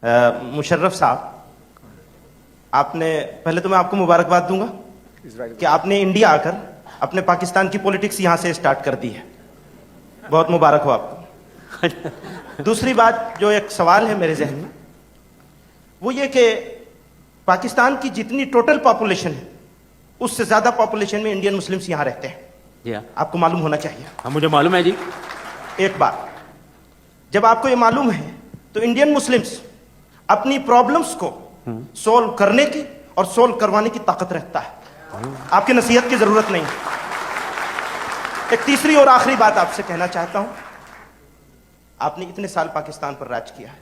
मुशर्रफ साहब, आपने, पहले तो मैं आपको मुबारकबाद दूंगा कि आपने इंडिया आकर अपने पाकिस्तान की पॉलिटिक्स यहां से स्टार्ट कर दी है। बहुत मुबारक हो आपको। दूसरी बात, जो एक सवाल है मेरे जहन में, वो ये कि पाकिस्तान की जितनी टोटल पॉपुलेशन है उससे ज्यादा पॉपुलेशन में इंडियन मुस्लिम्स यहां रहते हैं। आपको मालूम होना चाहिए। हाँ, मुझे मालूम है जी। एक बात, जब आपको ये मालूम है तो इंडियन मुस्लिम्स अपनी प्रॉब्लम्स को सोल्व करने की और सोल्व करवाने की ताकत रखता है। आपकी नसीहत की जरूरत नहीं है। एक तीसरी और आखिरी बात आपसे कहना चाहता हूं, आपने इतने साल पाकिस्तान पर राज किया है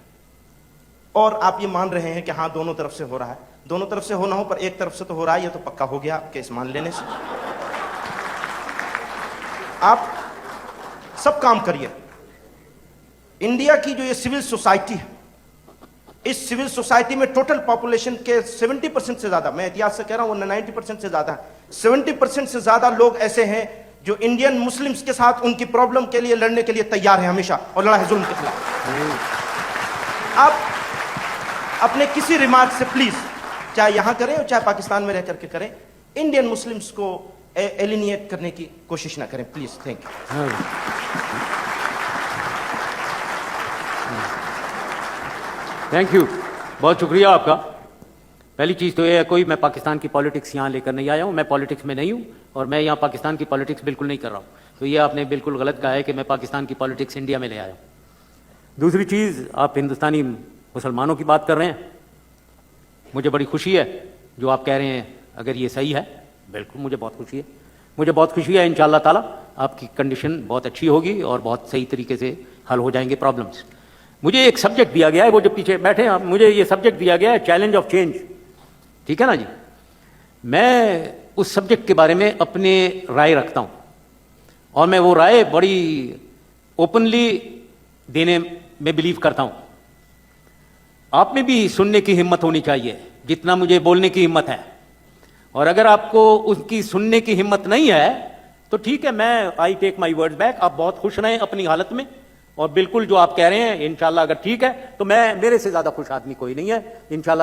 और आप ये मान रहे हैं कि हाँ दोनों तरफ से हो रहा है। दोनों तरफ से होना हो पर एक तरफ से तो हो रहा है, ये तो पक्का हो गया केस मान लेने से। आप सब काम करिए। इंडिया की जो ये सिविल सोसाइटी है, इस सिविल सोसाइटी में टोटल पॉपुलेशन के 70% से ज्यादा, मैं एहतियात से कह रहा हूं 90% से ज्यादा, 70% से ज्यादा लोग ऐसे हैं जो इंडियन मुस्लिम्स के साथ उनकी प्रॉब्लम के लिए लड़ने के लिए तैयार हैं हमेशा, और लड़ा है जुल्म के खिलाफ। आप अपने किसी रिमार्क से प्लीज, चाहे यहां करें और चाहे पाकिस्तान में रह करके करें, इंडियन मुस्लिम्स को एलिनिएट करने की कोशिश ना करें please. Thank you. Thank you, बहुत शुक्रिया आपका। पहली चीज़ तो ये है, कोई मैं पाकिस्तान की पॉलिटिक्स यहाँ लेकर नहीं आया हूँ। मैं पॉलिटिक्स में नहीं हूँ और मैं यहाँ पाकिस्तान की पॉलिटिक्स बिल्कुल नहीं कर रहा हूँ। तो ये आपने बिल्कुल गलत कहा है कि मैं पाकिस्तान की पॉलिटिक्स इंडिया में ले आया हूँ। दूसरी चीज़, आप हिंदुस्तानी मुसलमानों की बात कर रहे हैं। मुझे बड़ी खुशी है जो आप कह रहे हैं, अगर ये सही है, बिल्कुल मुझे बहुत खुशी है। मुझे बहुत खुशी है, इंशाअल्लाह ताला आपकी कंडीशन बहुत अच्छी होगी और बहुत सही तरीके से हल हो जाएंगे प्रॉब्लम्स। मुझे एक सब्जेक्ट दिया गया है, वो जो पीछे बैठे हैं आप, मुझे ये सब्जेक्ट दिया गया है, चैलेंज ऑफ चेंज। ठीक है ना जी। मैं उस सब्जेक्ट के बारे में अपने राय रखता हूं और मैं वो राय बड़ी ओपनली देने में बिलीव करता हूं। आप में भी सुनने की हिम्मत होनी चाहिए जितना मुझे बोलने की हिम्मत है। और अगर आपको उसकी सुनने की हिम्मत नहीं है तो ठीक है, मैं I take my words back. आप बहुत खुश रहें अपनी हालत में और बिल्कुल जो आप कह रहे हैं इंशाल्लाह अगर ठीक है तो मैं, मेरे से ज्यादा खुश आदमी कोई नहीं है इंशाल्लाह।